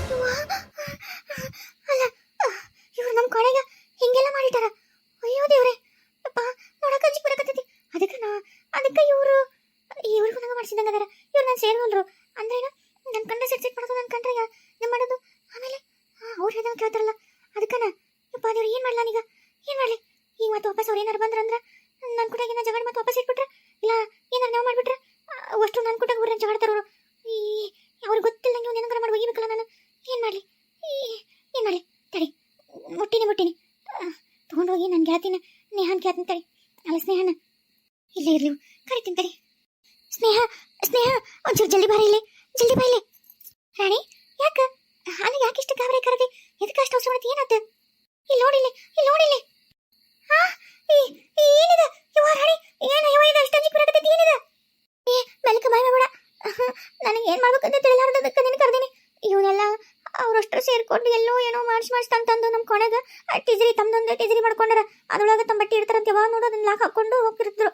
ಯವ್ವ, ಅಲ್ಲ ಇವ್ರು ನಮ್ಮ ಕೊನೆಗೆ ಹಿಂಗೆಲ್ಲ ಮಾಡಿட்டாರ. ಅಯ್ಯೋ ದೇವ್ರೆ, ಅಪ್ಪ ನೋಡಕ್ಕೆ ಅಂಜಿಕೆ ಬರಕತ್ತೈತಿ. ಅದಕ್ಕೆ ಇವ್ರಿಗೂ ನಂಗೆ ಮಾಡಿಸಿದಂಗೆ ಅದಾರ. ಇವ್ರು ನಾನು ಸೇರ್ವಲ್ರು ಅಂದ್ರೇನು, ನನ್ನ ಕಂಡ್ರೆ ಸೆಟ್ ಮಾಡೋದು, ನನ್ನ ಕಂಡ್ರೆ ನಿಮ್ಮ ಮಾಡೋದು. ಆಮೇಲೆ ಅವ್ರು ಹೇಳ್ದಂಗೆ ಕೇಳ್ತಾರಲ್ಲ, ಅದಕ್ಕನ ಯಪ್ಪ ದೇವ್ರು ಏನು ಮಾಡಲ್ಲ ನಾನೀಗ, ಏನು ಮಾಡಲಿ ಈಗ? ಮತ್ತೆ ವಾಪಸ್ ಅವ್ರು ಏನಾರು ಬಂದ್ರಂದ್ರೆ ನನ್ನ ಕೂಡ ಏನಾರು ಜಗಳ ಮತ್ತೆ ವಾಪಸ್ ಇಟ್ಬಿಟ್ರೆ, ಇಲ್ಲ ಏನಾರು ನಾವು ಮಾಡಿಬಿಟ್ರೆ ಅಷ್ಟು ನನ್ನ ಕೂಡ ಊರನ್ನ ಜಗಾಡ್ತಾರವರು. ಅವ್ರಿಗೆ ಗೊತ್ತಿಲ್ಲ ನೀವು ನೆನಗರ ಮಾಡಿ ಒಗಿಬೇಕಲ್ಲ ನಾನು. ಏನು ಮಾಡಲಿ ಏನು ಮಾಡಲಿ? ತಡಿ, ಮುಟ್ಟಿನಿ ತೊಗೊಂಡೋಗಿ ನನ್ನ ಗೆಳತಿನ ಸ್ನೇಹನ ಕೇಳ್ತೀನಿ ತಡಿ. ಅಲ್ಲ ಸ್ನೇಹನ ಇಲ್ಲೇ ಇರಲಿ, ಕರಿತೀನಿ ತಡಿ. ಸ್ನೇಹ ಒಂಚೂರು ಜಲ್ದಿ ಬಾರ ಇಲ್ಲಿ, ಜಲ್ದಿ ಬಾ ಇಲ್ಲಿ. ರಾಣಿ ಯಾಕೆ ಅಲ್ಲ, ಯಾಕೆ ಇಷ್ಟು ಗಾಬರಿ ಕರದಿ? ಎದಕ್ಕೆ ಅಷ್ಟು ಅವಸರ ಮಾಡ್ತಿ? ಏನಾಯ್ತು? ಇಲ್ಲಿ ನೋಡಿಲ್ಲಿ ಹಾ ಏನಿದೆ ಇವ ರಾಣಿ? ಏನು ಇವ ಇದು ಅಷ್ಟು ಅಂಜಿಕೆ ಬರಕತ್ತೈತಿ? ಏನಿದೆ? ಮೆಲ್ಕ ಬಾಯ್ ಬೇಡ, ನನಗೆ ಏನು ಮಾಡ್ಬೇಕಂತ ತಿಳಿಲಾರ್ದಕ್ಕೆ ನಿನ್ನ ಕರೆದೀನಿ. ಇವನ್ನೆಲ್ಲ ಅವರಷ್ಟರು ಸೇರ್ಕೊಂಡು ಎಲ್ಲೋ ಏನೋ ಮಾಡಿಸ್ತಂತಂದು ನಮ್ಮ ಕೊನೆಗೆ ಟಿಜರಿ ತಮ್ಮದೊಂದು ಟಿಜರಿ ಮಾಡ್ಕೊಂಡಾರ. ಅದ್ರೊಳಗೆ ತಮ್ಮ ಬಟ್ಟೆ ಇಡ್ತಾರಂತ ಯಾವಾಗ ನೋಡೋ ಅದನ್ನ ಲಾಕ್ ಹಾಕೊಂಡು ಹೋಗ್ತಿರ್ತಿದ್ರು.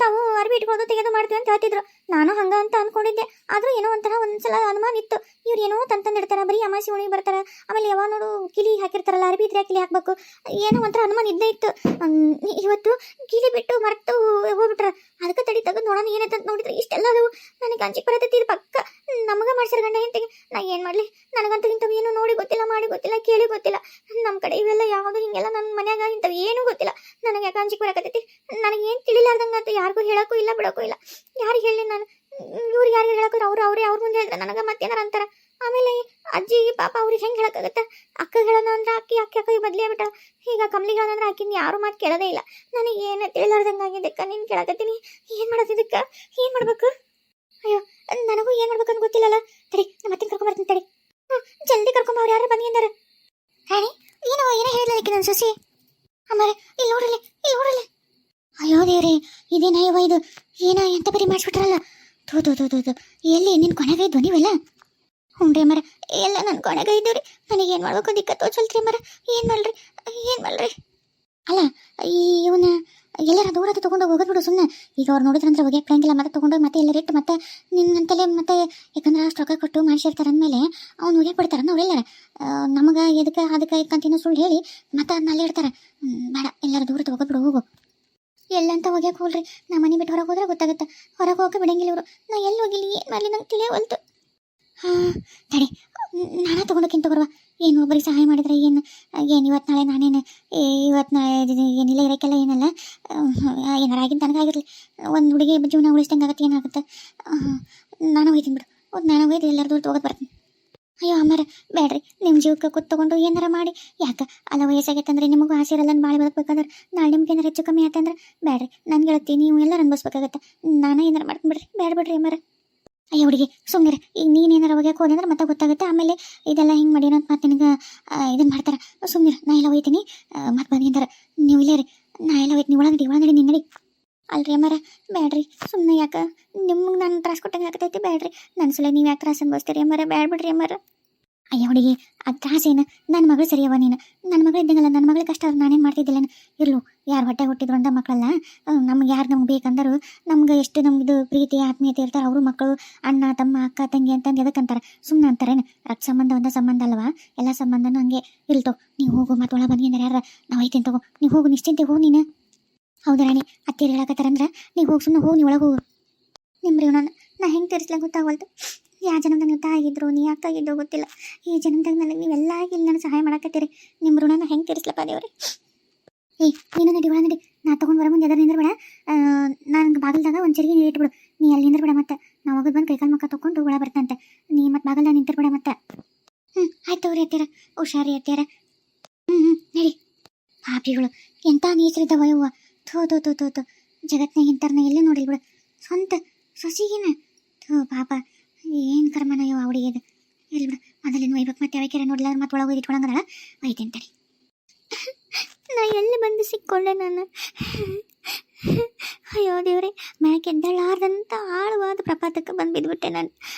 ತಾವು ಅರ್ಬಿ ಇಟ್ಕೊಂಡು ತೆಗೆದು ಮಾಡ್ತೀವಿ ಅಂತ ಹೇಳ್ತಿದ್ರು. ನಾನು ಹಂಗ ಅಂತ ಅಂದ್ಕೊಂಡಿದ್ದೆ. ಆದರೂ ಏನೋ ಒಂಥರ ಒಂದ್ಸಲ ಅನುಮಾನ ಇತ್ತು, ಇವ್ರು ಏನೋ ತಂದಿಡ್ತಾರೆ, ಬರೀ ಅಮಾಸಿ ಉಣಿ ಬರ್ತಾರೆ, ಆಮೇಲೆ ಯಾವಾಗ ನೋಡು ಕಿಲಿ ಹಾಕಿರ್ತಾರಲ್ಲ, ಅರ್ಬಿ ಇದ್ರೆ ಕಿಲಿ ಹಾಕ್ಬೇಕು, ಏನೋ ಒಂಥರ ಅನುಮಾನ ಇದ್ದೇ ಇತ್ತು. ಇವತ್ತು ಕಿಲಿ ಬಿಟ್ಟು ಮರೆತು ಹೋಗ್ಬಿಟ್ರ. ಅದಕ್ಕೆ ತಡಿ ತೆಗೆದು ನೋಡೋಣ ಏನಂತ ನೋಡಿದ್ರೆ ಇಷ್ಟೆಲ್ಲ ಅದವು. ನನಗೆ ಅಂಜಿಕೆ ಬರತೈತಿ. ಇದು ಪಕ್ಕ ನಮಗೆ ಮಾಡ್ಸಿರ ಗಂಡ ಹೆಂಡತಿಗೆ. ನಾ ಏನು ಮಾಡಲಿ? ನನಗಂತೂ ಇಂಥವು ಏನು ನೋಡಿ ಗೊತ್ತಿಲ್ಲ, ಮಾಡಿ ಗೊತ್ತಿಲ್ಲ, ಕೇಳಿ ಗೊತ್ತಿಲ್ಲ. ನಮ್ಮ ಕಡೆ ಇವೆಲ್ಲ ಯಾವುದು ಹಿಂಗೆಲ್ಲ ನನ್ನ ಮನ್ಯಾಗ ಇಂಥವು ಏನೂ ಗೊತ್ತಿಲ್ಲ. ನನಗೆ ಯಾಕೆ ಅಂಜಿಕೆ ಬರಕತ್ತೈತಿ? ನನಗೇನು ತಿಳಿಲಾರ್ದಂಗಂತ ಯಾರಿಗೂ ಹೇಳೋಕ್ಕೂ ಇಲ್ಲ, ಬಿಡೋಕ್ಕೂ ಇಲ್ಲ. ಯಾರಿಗೆ ಹೇಳಿ ನಾನು? ಇವ್ರಿಗೆ ಯಾರಿಗೆ ಹೇಳೋಕ್ರು ಅವ್ರ ಮುಂದೆ ಹೇಳಿದ್ರೆ ನನಗೆ ಮತ್ತೇನಾರ ಅಂತಾರ. ಆಮೇಲೆ ಅಜ್ಜಿ ಪಾಪ ಅವ್ರಿಗೆ ಹೆಂಗೆ ಹೇಳೋಕ್ಕಾಗತ್ತೆ? ಅಕ್ಕ ಹೇಳೋಣ ಅಂದ್ರೆ ಅಕ್ಕ ಬದಲೇ ಬಿಟ್ಟ. ಈಗ ಕಮ್ಲಿ ಹೇಳೋದಂದ್ರೆ ಆಕಿನ ಯಾರು ಮಾತು ಕೇಳೋದೇ ಇಲ್ಲ. ನನಗೆ ಏನು ತಿಳಿಲಾರ್ದಂಗಾಗಿದ್ದಕ್ಕ ನೀನು ಕೇಳಕತ್ತೀನಿ. ಏನು ಮಾಡೋದು ಇದಕ್ಕೆ? ಏನು ಮಾಡ್ಬೇಕು? ಅಯ್ಯೋ, ನನಗೂ ಏನು ಮಾಡ್ಬೇಕಂತ ಗೊತ್ತಿಲ್ಲಲ್ಲ. ತಡಿ, ನಮ್ಮ ಅತ್ತಿನ ಕರ್ಕೊಂಬರ್ತೀನಿ ತಡಿ. ಜಲ್ದಿ ಕರ್ಕೊಂಬ. ಅವ್ರು ಯಾರು ಬಂದಿದ್ದಾರೆ? ರಾಣಿ ಏನೋ ಹೇಳಲಿಕ್ಕೆ ನನ್ನ ಸೊಸಿ ಅಮ್ಮಾರೆ, ಇಲ್ಲಿ ನೋಡ್ರಲಿ. ಅಯ್ಯೋ ದೇವ್ರಿ, ಇದೇನ ಇವ ಇದು? ಏನ ಎಂತ ಬರೀ ಮಾಡಿಸ್ಬಿಟ್ರಲ್ಲ. ತೋ ಎಲ್ಲಿ ನಿನ್ನ ಕೊನೆಗೈದು ನೀವೆಲ್ಲ? ಹುಂಡ್ರಿ ಮರ ಎಲ್ಲ ನನ್ನ ಕೊನೆಗೈದವ್ರಿ. ನನಗೇನು ಮಾಡ್ಬೇಕು ದಿಕ್ಕ ತೋಚಲ್ತ್ರಿ ಮರ. ಏನು ಮಾಡ್ರಿ? ಅಲ್ಲ ಇವನ್ನ ಎಲ್ಲಾರ ದೂರದ ತೊಗೊಂಡು ಹೋಗೋದು ಬಿಡು ಸುಮ್ಮನೆ. ಈಗ ಅವ್ರು ನೋಡಿದ್ರಂದ್ರೆ ಹೋಗಿ ಪ್ಲಾಂಗಿಲ್ಲ, ಮತ್ತೆ ತೊಗೊಂಡು ಮತ್ತೆ ಎಲ್ಲ ರೇಟ್ ಮತ್ತೆ ನಿನ್ನಂತಲೇ ಮತ್ತೆ, ಯಾಕಂದ್ರೆ ಅಷ್ಟು ರೊಕ್ಕ ಕೊಟ್ಟು ಮಾಡಿಸಿರ್ತಾರೆ ಅಂದಮೇಲೆ ಅವ್ನು ಹೋಗಿ ಬಿಡ್ತಾರೆ. ಅವ್ರೆಲ್ಲಾರ ನಮಗೆ ಅದಕ್ಕೆ ಕಂತಿನೂ ಸುಳ್ಳು ಹೇಳಿ ಮತ್ತೆ ಅದನ್ನ ಇಡ್ತಾರೆ. ಬೇಡ, ಎಲ್ಲಾರು ದೂರದ ಹೋಗೋದು ಬಿಡು, ಹೋಗು. ಎಲ್ಲಂತ ಹೋಗ್ಯಾಕೆ ಹೋಗ್ರಿ. ನಾ ಮನೆ ಬಿಟ್ಟು ಹೊರಗೆ ಹೋದ್ರೆ ಗೊತ್ತಾಗುತ್ತೆ. ಹೊರಗೆ ಹೋಗಕ್ಕೆ ಬಿಡಂಗಿಲ್ಲ ಇವರು. ನಾ ಎಲ್ಲಿ ಹೋಗಿಲ್ಲ, ಏನು ಮಾಡಲಿ ನಂಗೆ ತಿಳಿಯವಲ್ತು. ತಡಿ, ನಾನಾ ತೊಗೊಂಡಕ್ಕಿಂತ ಬರುವ. ಏನು ಒಬ್ಬರಿಗೆ ಸಹಾಯ ಮಾಡಿದ್ರೆ ಏನು ಇವತ್ತು ನಾಳೆ ನಾನೇನು ಇವತ್ತು ನಾಳೆ ಏನಿಲ್ಲ ಇರೋಕ್ಕೆಲ್ಲ ಏನಲ್ಲ. ಏನಾರು ಆಗಿದ್ದು ನನಗಾಗಿರಲಿ. ಒಂದು ಹುಡುಗಿ ಜೀವನ ಉಳಿಸ್ದಂಗೆ ಆಗುತ್ತೆ. ಏನಾಗುತ್ತೆ? ನಾನು ಹೋಯ್ತೀನಿ ಬಿಡು. ನಾನು ಹೋಯ್ತು ಎಲ್ಲರೂ ದೂರ ತೊಗೋದು ಬರ್ತೀನಿ. ಅಯ್ಯೋ ಅಮ್ಮಾರ ಬೇಡ್ರಿ, ನಿಮ್ಮ ಜೀವಕ್ಕೆ ಕೂತ್ಕೊಂಡು ಏನಾರ ಮಾಡಿ. ಯಾಕೆ ಅಲ್ಲ ವಯಸ್ಸಾಗೈತಂದ್ರೆ ನಿಮಗೂ ಆಸೆ ಇರಲ್ಲ ಬಾಳೆ ಬದುಕಬೇಕಾದ್ರೆ. ನಾಳೆ ನಿಮ್ಗೆ ಏನಾರು ಹೆಚ್ಚು ಕಮ್ಮಿ ಆಯ್ತಂದ್ರೆ ಬೇಡ್ರಿ, ನಾನು ಗೆಳತಿ ನೀವು ಎಲ್ಲರೂ ಅನ್ಭವಿಸ್ಬೇಕಾಗತ್ತೆ. ನಾನು ಏನಾರು ಮಾಡ್ಕೊಂಡ್ಬಿಡ್ರಿ, ಬೇಡ್ಬಿಡ್ರಿ ಅಮ್ಮಾರ. ಅಯ್ಯೋ ಹುಡುಗಿ ಸುಮ್ಮನೆ, ಈಗ ನೀನು ಏನಾರು ಹೋಗ್ಯಾಕೆ ಹೋದಂದ್ರೆ ಮತ್ತೆ ಗೊತ್ತಾಗುತ್ತೆ. ಆಮೇಲೆ ಇದೆಲ್ಲ ಹಿಂಗೆ ಮಾಡಿ ಅಂತ ಮತ್ತೆ ನಿನಗೆ ಇದನ್ನು ಮಾಡ್ತಾರೆ. ಸುಮ್ಮನೆ, ನಾ ಎಲ್ಲ ಹೋಯ್ತೀನಿ. ಮತ್ತೆ ಬಂದಿದ್ದಾರೆ ನೀವು ಇಲ್ಲೇ ರೀ. ನಾ ಎಲ್ಲ ಹೋಯ್ತೀನಿ. ಒಳಗಡೆ ನಿನ್ನಡಿ. ಅಲ್ರಿ ಅಮ್ಮಾರ ಬೇಡ್ರಿ, ಸುಮ್ಮನೆ ಯಾಕೆ ನಿಮ್ಗೆ ನಾನು ತ್ರಾಸ ಕೊಟ್ಟಂಗೆ ಆಗ್ತೈತಿ. ಬೇಡ್ರಿ, ನನ್ನ ಸಲ ನೀವು ಯಾಕೆ ತ್ರಾಸ ಅನ್ಭವಿಸ್ತೀರಿ ಅಮ್ಮಾರ? ಬೇಡ್ಬಿಡ್ರಿ ಅಮ್ಮಾರ. ಅಯ್ಯ ಹುಡುಗಿ, ಆ ತ್ರಾಸೇನು? ನನ್ನ ಮಗಳು ಸರಿಯವ ನೀನು. ನನ್ನ ಮಗಳು ಇದ್ದಂಗಲ್ಲ, ನನ್ನ ಮಗಳ ಕಷ್ಟ ಅವ್ರು ನಾನೇನು ಮಾಡ್ತಿದ್ದಿಲ್ಲೇನು? ಇರ್ಲು, ಯಾರು ಹೊಟ್ಟೆ ಹುಟ್ಟಿದ್ರು ಅಂದ ಮಕ್ಕಳಲ್ಲ. ನಮ್ಗೆ ಬೇಕಂದರು ನಮ್ಗೆ ಎಷ್ಟು ನಮ್ದು ಪ್ರೀತಿ ಆತ್ಮೀಯತೆ ಇರ್ತಾರೆ. ಅವರು ಮಕ್ಕಳು ಅಣ್ಣ ತಮ್ಮ ಅಕ್ಕ ತಂಗಿ ಅಂತಂದು ಎದಕ್ಕಂತಾರೆ? ಸುಮ್ಮನೆ ಅಂತಾರೇನು? ರಕ್ತ ಸಂಬಂಧ ಒಂದೇ ಸಂಬಂಧ ಅಲ್ವಾ? ಎಲ್ಲ ಸಂಬಂಧನೂ ಹಂಗೆ ಇಲ್ತೋ. ನೀವು ಹೋಗು, ಮತ್ತೆ ಒಳಗೆ ಬಂದಿದ್ದಾರೆ ಯಾರು? ನಾವು ಐತೀನಿ ತಗೋ. ನೀವು ಹೋಗು, ನಿಶ್ಚಿಂತೆ ಹೋಗು ನೀನು. ಹೌದಾ ರಾಣಿ, ಅತ್ತಿರು ಹೇಳಕತ್ತಾರಂದ್ರೆ ನೀವು ಹೋಗಿ, ಸುಮ್ಮನೆ ಹೋಗಿ, ನೀವು ಒಳಗೆ ಹೋಗು. ನಿಮ್ರಿ ನಾ ಹೆಂಗೆ ತೀರಿಸ್ಲಂಗೆ ಗೊತ್ತಾಗವಲ್ತು. ಯಾವ ಜನ್ಮದಾಗ ನೀವು ತಾಗಿದ್ರು ನೀ ಯಾಕಾಗಿದ್ದು ಗೊತ್ತಿಲ್ಲ. ಈ ಜನ್ಮದಾಗ ನನಗೆ ನೀವೆಲ್ಲ ಇಲ್ಲಿ ನನಗೆ ಸಹಾಯ ಮಾಡಕತ್ತೀರಿ. ನಿಮ್ಮ ಋಣನ ಹೆಂಗೆ ತೀರಿಸ್ಲಪ್ಪ ದೇವ್ರಿ? ನೀನು ನಡಿ, ಒಳ ನಡಿ. ನಾ ತೊಗೊಂಡು ಬರೋ ಮುಂದೆ ಎದರ್ ನಿಂದ್ರಬೇಡ. ನನಗೆ ಬಾಗಿಲ್ದಾಗ ಒಂದು ಚರಿಗೆ ನೀರು ಇಟ್ಬಿಡು. ನೀ ಅಲ್ಲಿ ನಿಂದ್ರಬೇಡ. ಮತ್ತೆ ನಾವು ಹೋಗೋದು ಬಂದು ಕೈಕಾಲು ಮುಖ ತೊಗೊಂಡು ಒಳ ಬರ್ತಂತೆ. ನೀ ಮತ್ತೆ ಬಾಗಿಲ್ದಾಗ ನಿಂತಿರ್ಬೇಡ ಮತ್ತೆ. ಆಯ್ತು ಅವ್ರಿ ಅತ್ತೀರ, ಹುಷಾರಿ ಅತ್ತೀರ. ನಡಿ. ಪಾಪಿಗಳು ಎಂಥ ನೀಚರಿದ್ದಾವ ಯವ್ವ. ಥೋ ಜಗತ್ನಾಗ ಇಂಥರ್ನ ಎಲ್ಲೂ ನೋಡಿಲ್ ಬಿಡು. ಸ್ವಂತ ಸೊಸಿಗಿನ ಪಾಪ ಏನು ಕರ್ಮನ ಯೋ ಅವಡಿಗೆದು. ಎಲ್ಲಿ ಬಿಡು, ಮೊದಲಿನ ಒಯ್ಬೇಕು. ಮತ್ತೆ ಯಾವಕ್ಯಾರ ನೋಡಿಲ್ಲ ಮತ್ತೆ ಒಳಗೆ ಹೋಗಿ ಇಟ್ಕೊಳಂಗಲ್ಲ. ಒಯ್ತೇನೆ ತಡಿ. ನಾ ಎಲ್ಲಿ ಬಂದು ಸಿಕ್ಕೊಂಡೆ ನಾನು? ಅಯ್ಯೋ ದೇವ್ರೆ, ಮ್ಯಾಕೆ ಎದ್ದೇಳಾರ್ದಂಥ ಆಳವಾದ ಪ್ರಪಾತಕ್ಕೆ ಬಂದು ಬಿದ್ದುಬಿಟ್ಟೆ ನಾನು.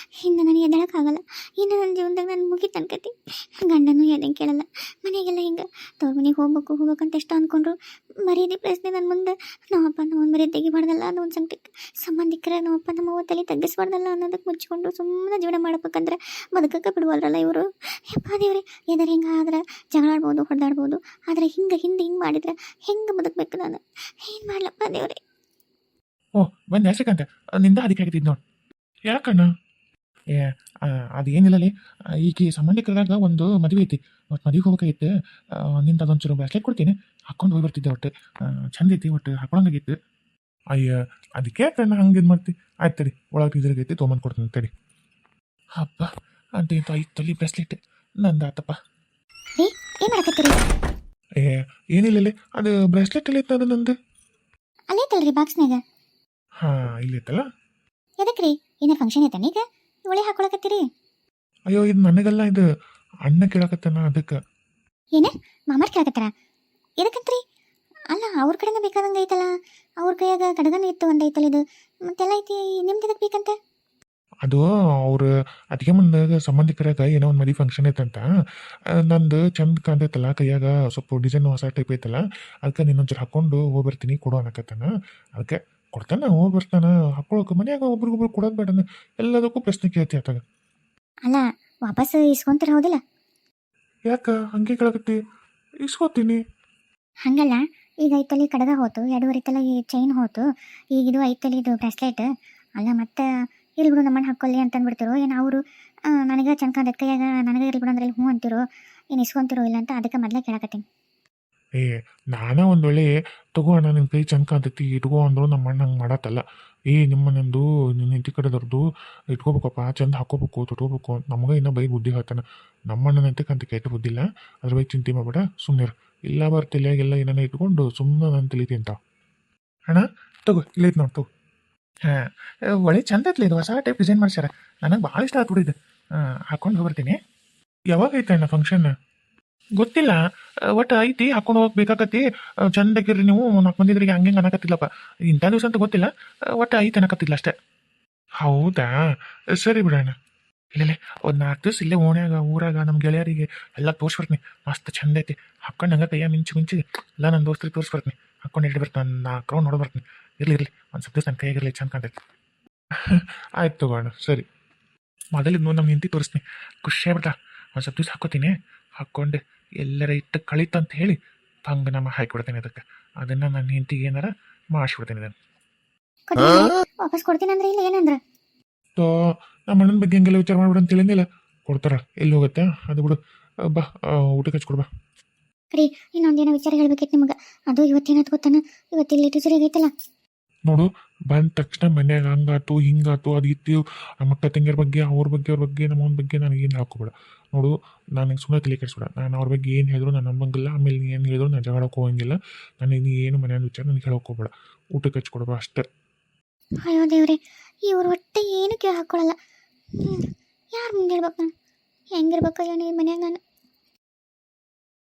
ಇನ್ನು ನನಗೆ ಎದ್ದೇಳಕ್ಕಾಗಲ್ಲ. ಇನ್ನು ನನ್ನ ಜೀವನದಾಗ ನಾನು ಮುಗಿತು ಅನ್ಕತಿ. ಗಂಡನೂ ಏನೇನು ಕೇಳಲ್ಲ. ಮನೆಗೆಲ್ಲ ಹಿಂಗೆ ತವ್ರ ಮನೆಗೆ ಹೋಗ್ಬೇಕಂತ ಎಷ್ಟು ಅಂದ್ಕೊಂಡ್ರು ಮರ್ಯಾದೆ ಪ್ರಶ್ನೆ ನನ್ನ ಮುಂದೆ. ನಮ್ಮಪ್ಪ ನಮ್ಮವ್ವ ಮರ್ಯಾದೆ ತೆಗಿಬಾರ್ದಲ್ಲ ಅನ್ನೋ ಒಂದು ಸಂಕಟಕ್ಕೆ, ಸಂಬಂಧಿಕರ ನಮ್ಮಪ್ಪ ನಮ್ಮವ್ವ ತಲೆ ತಗ್ಗಿಸ್ಬಾರ್ದಲ್ಲ ಅನ್ನೋದಕ್ಕೆ ಮುಚ್ಚಿಕೊಂಡು ಸುಮ್ಮನೆ ಜೀವನ ಮಾಡ್ಬೇಕಂದ್ರೆ ಬದುಕಕ್ಕೆ ಬಿಡುವಲ್ರಲ್ಲ ಇವರು. ಯಪ್ಪ ದೇವ್ರೆ, ಏನಾರ ಹಿಂಗೆ ಆದ್ರೆ ಜಗಳ ಆಡ್ಬೋದು, ಹೊಡೆದಾಡ್ಬೋದು. ಆದರೆ ಹಿಂಗೆ ಹಿಂದೆ ಮಾಡಿದ್ರೆ ಹೆಂಗೆ ಬದುಕಬೇಕು ನಾನು? ಏನು ಮಾಡ್ಲಪ್ಪ ದೇವ್ರೆ? ಓ ಬಂದು ಯಾಸಕ್ಕಂತೆ ನಿಂದ ಅದಕ್ಕೆ ಆಗಿದ್ದು ನೋಡಿ. ಯಾಕಣ್ಣ? ಏ ಅದೇನಿಲ್ಲಲಿ, ಈಗ ಸಂಬಂಧಿಕರಾಗ ಒಂದು ಮದುವೆ ಐತಿ. ಒಟ್ಟು ಮದುವೆಗೆ ಹೋಗ್ಬೇಕಾಗಿತ್ತು. ನಿಂದ ಅದೊಂಚೂರು ಬ್ರಾಸ್ಲೆಟ್ ಕೊಡ್ತೀನಿ, ಹಾಕ್ಕೊಂಡು ಹೋಗಿ ಬರ್ತಿದ್ದೆ. ಒಟ್ಟು ಚಂದ ಐತಿ, ಒಟ್ಟು ಹಾಕೊಳಂಗಾಗಿತ್ತು. ಅಯ್ಯ ಅದಕ್ಕೆ ಯಾಕಣ್ಣ ಹಂಗೆ ಇದು ಮಾಡ್ತಿ? ಆಯ್ತು ತಡಿ, ಒಳಗೆ ಇದ್ರಾಗೈತಿ ತೊಗೊಂಬಂದು ಕೊಡ್ತೀನಿ ತಡಿ. ಹಬ್ಬ ಅಂತ ಇಂತ 5 ತೊಲಿ ಬ್ರಾಸ್ಲೆಟ್ ನಂದು ಆತಪ್ಪ. ರೀ, ಏನು ಮಾಡಕತ್ತೀರಿ? ಏ ಏನಿಲ್ಲಲಿ, ಅದು ಬ್ರಾಸ್ಲೆಟ್ ಎಲ್ಲ ಇತ್ತು, ಅದು ನಂದು. ಅಲ್ಲೇ ಐತಲ್ರಿ ಬಾಕ್ಸ್ನಾಗ. ಹಾಂ ಇಲ್ಲೈತಲ್ಲ. ಎದಕ್ಕೆ ರೀ? ಏನಾರು ಫಂಕ್ಷನ್ ಐತನ ಈಗ ಒಳ್ಳೆ ಹಾಕೊಳಕತ್ತೀರಿ? ಅಯ್ಯೋ ಇದು ನನಗಲ್ಲ, ಇದು ಅಣ್ಣ ಕೇಳಕತ್ತಾನ ಅದಕ್ಕೆ. ಏನು ಮಾಮಾರ್ ಕೇಳಕತ್ತಾರ? ಎದಕ್ಕಂತ್ರಿ? ಅಲ್ಲ ಅವ್ರ ಕಡೆನ ಬೇಕಾದಂಗೆ ಐತಲ್ಲ, ಅವ್ರ ಕೈಯಾಗ ಕಡಗನ ಇತ್ತು ಒಂದು ಐತಲ್ಲ, ಇದು ಮತ್ತೆಲ್ಲ ಐತಿ, ನಿಮ್ದು ಎದಕ್ಕೆ ಬೇಕಂತ? ಅದು ಅವ್ರು ಅದಕ್ಕೆ ಮುಂದಾಗ ಸಂಬಂಧಿಕರಾಗ ಏನೋ ಒಂದು ಮದುವೆ ಫಂಕ್ಷನ್ ಐತಂತ. ನಂದು ಚಂದ ಕಾಣ್ತೈತಲ್ಲ ಕೈಯಾಗ, ಸ್ವಲ್ಪ ಡಿಸೈನ್ ಹೊಸ ಟೈಪ್ ಐತಲ್ಲ, ಅದಕ್ಕೆ ನೀನೊಂಚೂರು ಹಾಕ್ಕೊಂಡು ಹೋಗ್ಬರ್ತೀನಿ ಕೊಡು ಅನ್ನಕತ್ತಾನ. ಅದಕ್ಕೆ ಕೊಡ್ತಾನೆ, ಹೋಗಿ ಬರ್ತಾನೆ ಹಾಕ್ಕೊಳಕ್ಕೆ. ಮನ್ಯಾಗ ಒಬ್ರಿಗೊಬ್ರು ಕೊಡೋದು ಬೇಡ, ಎಲ್ಲದಕ್ಕೂ ಪ್ರಶ್ನೆ ಕೇಳ್ತಿ ಆತಾಗ. ಅಲ್ಲ ವಾಪಸ್ ಇಸ್ಕೊಂತೀರ ಹೌದಿಲ್ಲ? ಯಾಕೆ ಹಂಗೆ ಕೇಳಕತ್ತಿ? ಇಸ್ಕೋತೀನಿ. ಹಂಗಲ್ಲ, ಈಗ ಐತಲ್ಲಿ ಕಡಗ ಹೋತು, 2.5 ತಲೆ ಚೈನ್ ಹೋತು, ಈಗ ಇದು 5 ತಲೆ ಇದು ಬ್ರಾಸ್ಲೆಟ್. ಅಲ್ಲ ಮತ್ತೆ ಇಲ್ಲಿ ಬಿಡು ನಮ್ಮಣ್ಣ ಹಾಕ್ಕೊಳ್ಳಿ ಅಂತ ಅಂದ್ಬಿಡ್ತಿರೋ ಏನು? ಅವರು ನನಗೆ ಚಂದ ಕಾಂತೈತೆ ಕೈಯಾಗ, ನನಗೆ ಇಲ್ಲಿ ಬಿಡು ಅಂದ್ರೆ ಇಲ್ಲಿ ಹ್ಞೂ ಅಂತಿರೋ ಏನು ಇಸ್ಕೊಂತಿರೋ ಇಲ್ಲ ಅಂತ ಅದಕ್ಕೆ ಮೊದಲೇ ಕೇಳಕತ್ತೀನಿ. ಏ ನಾನಾ ಒಂದು ವೇಳೆ ತಗೋ ಅಣ್ಣ, ನಿನ್ನ ಕೈ ಚಂದ ಕಾಣ್ತೈತಿ ಇಟ್ಕೋ ಅಂದ್ರು ನಮ್ಮ ಅಣ್ಣ ಹಂಗೆ ಮಾಡತ್ತಲ್ಲ. ಏ ನಿಮ್ಮ ನಿಂದು ನಿನ್ನ ಇಂಟಿ ಕಡೆದವ್ರದ್ದು ಇಟ್ಕೋಬೇಕಪ್ಪ, ಚಂದ ಹಾಕೋಬೇಕು, ತೊಟ್ಕೋಬೇಕು. ನಮಗೆ ಇನ್ನೂ ಬೈ ಬುದ್ಧಿ ಹೇಳ್ತಾನೆ. ನಮ್ಮ ಅಣ್ಣನಂತೆ ಕಂತ ಕೆಟ್ಟ ಬುದ್ಧಿ ಇಲ್ಲ, ಅದ್ರ ಬಗ್ಗೆ ಚಿಂತೆ ಮಾಡಬೇಡ, ಸುಮ್ಮನೆ ಇಲ್ಲ ಬರ್ತಿಲ್ಲ ಎಲ್ಲ ಏನಾನ ಇಟ್ಕೊಂಡು ಸುಮ್ಮನೆ ನಾನು ತಿಳಿತಿ ಅಂತ. ಅಣ್ಣ ತಗೋ ಇಲ್ಲೈತೆ ನೋಡಿ, ತಗೋ. ಹಾಂ ಒಳ್ಳೆ ಚಂದ ಐತ್ಲಿ, ಇದು ಹೊಸ ಟೈಪ್ ಡಿಸೈನ್ ಮಾಡ್ಸ್ಯಾರ, ನನಗೆ ಭಾಳ ಇಷ್ಟ ಆಗ್ಬಿಟ್ಟಿದ್ದು. ಹಾಕೊಂಡು ಹೋಗ್ಬರ್ತೀನಿ. ಯಾವಾಗ ಐತೆ ಅಣ್ಣ ಫಂಕ್ಷನ್? ಗೊತ್ತಿಲ್ಲ, ಒಟ್ಟು ಐತಿ, ಹಾಕೊಂಡು ಹೋಗಕ್ಕೆ ಬೇಕಾಕತಿ. ಚಂದಾಗಿರ್ರಿ ನೀವು, 4 ಮಂದಿ ಇದ್ರಿಗೆ ಹಂಗೆ ಅನ್ನಕತ್ತಿಲ್ಲಪ್ಪ. ಇಂಥ ದಿವಸ ಅಂತ ಗೊತ್ತಿಲ್ಲ, ಒಟ್ಟು ಐತೆ ಅನ್ನಕತ್ತಿಲ್ಲ ಅಷ್ಟೇ. ಹೌದಾ, ಸರಿ ಬಿಡೋಣ. ಇಲ್ಲೇ ಒಂದು 4 ದಿವಸ ಇಲ್ಲೇ ಓಣ್ಯಾಗ ಊರಾಗ ನಮ್ಮ ಗೆಳೆಯರಿಗೆ ಎಲ್ಲ ತೋರಿಸ್ಬರ್ತೀನಿ. ಮಸ್ತ್ ಚಂದ ಐತಿ, ಹಾಕೊಂಡು ಹಂಗೆ ಕೈಯ ಮಿಂಚಿ ಎಲ್ಲ ನನ್ನ ದೋಸ್ತರಿಗೆ ತೋರಿಸ್ಬರ್ತೀನಿ. ಹಾಕೊಂಡು ಹೇಳಿ ಬರ್ತೀನಿ, 4 ರೌಂಡ್ ನೋಡ್ಬರ್ತೀನಿ. ಇರಲಿ ಒಂದು ಸ್ವಲ್ಪ ದಿವಸ ನನ್ನ ಕೈಯಾಗಿರಲಿ, ಚಂದ ಕಾಣ್ತೈತಿ. ಆಯ್ತು ತಗೋಣ, ಸರಿ. ಮೊದಲಿದ್ದು ನಮ್ಮ ಹೆಂಡತಿ ತೋರಿಸ್ತೀನಿ, ಖುಷಿಯಾಗ್ಬಿಟ್ಟ. ಒಂದು ಸ್ವಲ್ಪ ದಿವಸ ಹಾಕೋತೀನಿ, ಹಾಕ್ಕೊಂಡು ಎಲ್ಲರ ಇಟ್ಟು ಕಳೀತಂತ ಹೇಳಿ ಹಂಗೆ ನಮ್ಮ ಹಾಕಿಬಿಡ್ತೇನೆ ಅದಕ್ಕೆ. ಅದನ್ನು ನನ್ನ ಹೆಂಡತಿಗೆ ಏನಾರ ಮಾಡಿಸ್ಬಿಡ್ತೇನೆ ಇದನ್ನು. ವಾಪಸ್ ಕೊಡ್ತೀನಿ ಅಂದ್ರೆ ಇಲ್ಲ ಏನಂದ್ರೆ? ಸೊ ನಮ್ಮ ಅಣ್ಣನ ಬಗ್ಗೆ ಹಂಗೆಲ್ಲ ವಿಚಾರ ಮಾಡ್ಬಿಡು ಅಂತ ಹೇಳಿದ್ನಿಲ್ಲ, ಕೊಡ್ತಾರ. ಎಲ್ಲಿ ಹೋಗುತ್ತೆ ಅದು ಬಿಡು. ಬಾ ಊಟಕ್ಕೆ ಹಚ್ಕೊಡ್ಬಾ. ರೀ, ಇನ್ನೊಂದೇನೋ ವಿಚಾರ ಹೇಳ್ಬೇಕಿತ್ತು ನಿಮ್ಗೆ. ಅದು ಇವತ್ತೇನಾಯ್ತು ಗೊತ್ತಾನ? ಇವತ್ತಿಲ್ಲಿ ಟೀಚರ್ ಆಗೈತಲ್ಲ ನೋಡು, ಬಂದ ತಕ್ಷಣ ಮನ್ಯಾಗ ಹಂಗಾತು ಹಿಂಗಾತು ಅದು ಇತ್ತು, ನಮ್ಮ ಅಕ್ಕ ತಂಗಿಯರ ಬಗ್ಗೆ ಅವ್ರ ಬಗ್ಗೆ ನಮ್ಮವನ ಬಗ್ಗೆ ನನಗೇನು ಹಾಕೋಬೇಡ. ನೋಡು, ನನಗೆ ಸುಮ್ಮನೆ ತಲೆ ಕೆಡಿಸ್ಬೇಡ. ನಾನು ಅವ್ರ ಬಗ್ಗೆ ಏನು ಹೇಳಿದ್ರು ನಾನು ನಂಬಂಗಿಲ್ಲ. ಆಮೇಲೆ ನೀ ಏನು ಹೇಳಿದ್ರು ನಾನು ಜಗಳಕ್ಕೆ ಹೋಗಂಗಿಲ್ಲ. ನನಗೆ ನೀ ಏನು ಮನೆಯ ವಿಚಾರ ನನಗೆ ಹೇಳೋಕೆ ಹೋಗ್ಬೇಡ. ಊಟಕ್ಕೆ ಹಚ್ಕೊಡ್ಬಾ ಅಷ್ಟೇ. ಅಯ್ಯೋ ದೇವ್ರೆ, ಇವ್ರು ಒಟ್ಟೆ ಏನು ಕೇಳಿ ಹಾಕ್ಕೊಳ್ಳಲ್ಲ. ಯಾರು ಮುಂದೆ ಹೇಳ್ಬೇಕು? ನಾನು ಹೆಂಗಿರ್ಬೇಕು ಏನು ಈ ಮನ್ಯಾಗ? ನಾನು